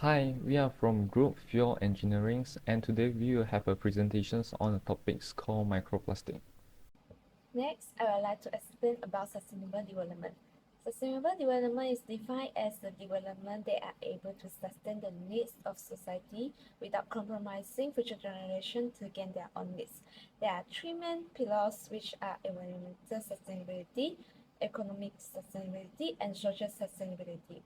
Hi, we are from Group Fuel Engineering and today we will have a presentation on a topic called microplastic. Next, I would like to explain about sustainable development. Sustainable development is defined as the development that are able to sustain the needs of society without compromising future generations to gain their own needs. There are three main pillars which are environmental sustainability, economic sustainability, and social sustainability.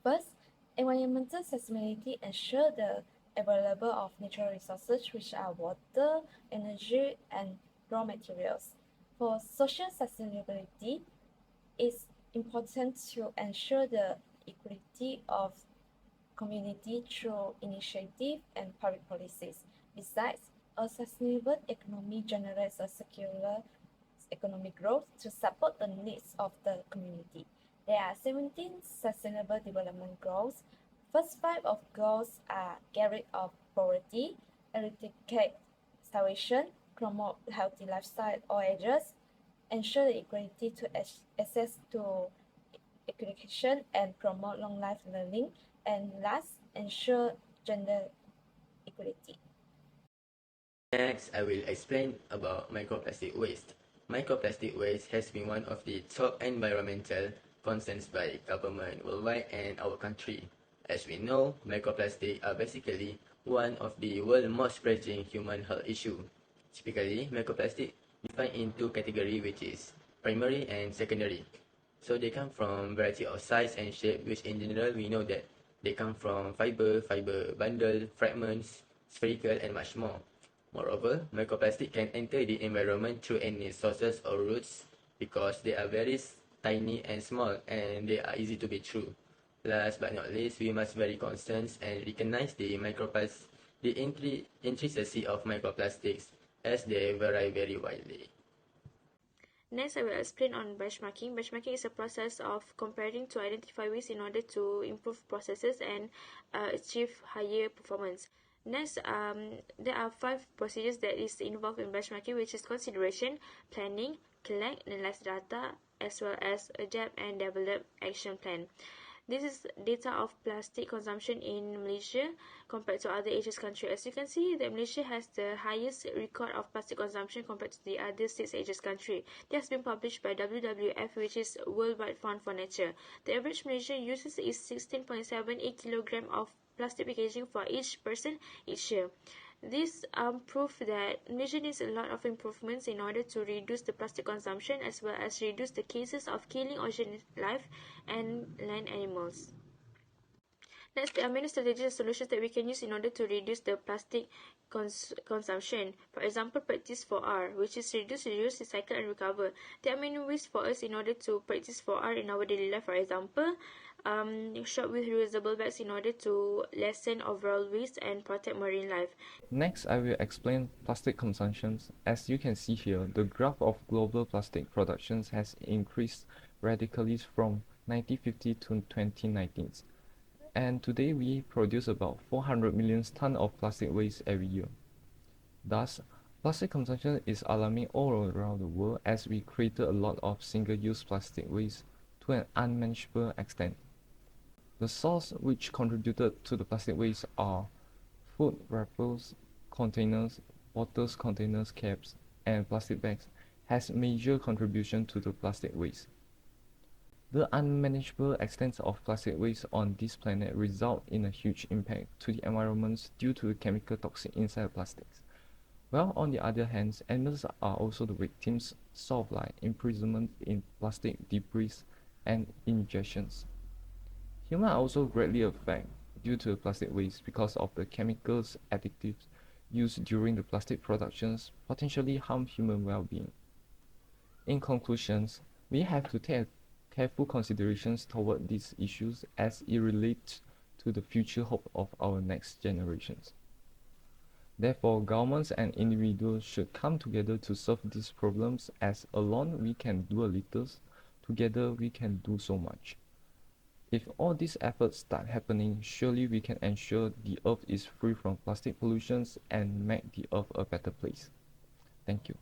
First, environmental sustainability ensures the availability of natural resources which are water, energy, and raw materials. For social sustainability, it's important to ensure the equality of community through initiative and public policies. Besides, a sustainable economy generates a circular economic growth to support the needs of the community. There are 17 sustainable development goals. First five of goals are get rid of poverty, eradicate starvation, promote healthy lifestyle at all ages, ensure the equality to access to education and promote long life learning, and last, ensure gender equality. Next, I will explain about microplastic waste. Microplastic waste has been one of the top environmental concerns by government worldwide and our country. As we know, microplastic are basically one of the world's most pressing human health issue. Typically, microplastic defined in two categories, which is primary and secondary. So they come from variety of size and shape, which in general we know that they come from fiber, bundle, fragments, spherical, and much more. Moreover, microplastic can enter the environment through any sources or routes because they are very tiny and small and they are easy to be through. Last but not least, we must be very constant and recognize the intricacy of microplastics as they vary very widely. Next, I will explain on benchmarking. Benchmarking is a process of comparing to identify ways in order to improve processes and achieve higher performance. Next, there are 5 procedures that is involved in benchmarking, which is consideration, planning, collect, analyze data, as well as adapt and develop action plan. This is data of plastic consumption in Malaysia compared to other Asian countries. As you can see, that Malaysia has the highest record of plastic consumption compared to the other 6 Asian countries. This has been published by WWF, which is Worldwide Fund for Nature. The average Malaysian uses is 16.78 kg of plastic packaging for each person each year. This prove that Malaysia needs a lot of improvements in order to reduce the plastic consumption as well as reduce the cases of killing ocean life and land animals. Next, there are many strategies and solutions that we can use in order to reduce the plastic consumption. For example, practice 4R, which is reduce, reuse, recycle, and recover. There are many ways for us in order to practice 4R in our daily life. For example, shop with reusable bags in order to lessen overall waste and protect marine life. Next, I will explain plastic consumption. As you can see here, the graph of global plastic production has increased radically from 1950 to 2019. And today we produce about 400 million tons of plastic waste every year. Thus, plastic consumption is alarming all around the world as we created a lot of single-use plastic waste to an unmanageable extent. The sources which contributed to the plastic waste are food wrappers, containers, bottles, containers, caps, and plastic bags has major contribution to the plastic waste. The unmanageable extent of plastic waste on this planet result in a huge impact to the environment due to the chemical toxic inside plastics. While on the other hand, animals are also the victims, sort of like imprisonment in plastic debris and ingestions. Humans are also greatly affected due to the plastic waste because of the chemicals additives used during the plastic productions potentially harm human well-being. In conclusions, we have to take careful considerations toward these issues as it relates to the future hope of our next generations. Therefore, governments and individuals should come together to solve these problems as alone we can do a little, together we can do so much. If all these efforts start happening, surely we can ensure the earth is free from plastic pollution and make the earth a better place. Thank you.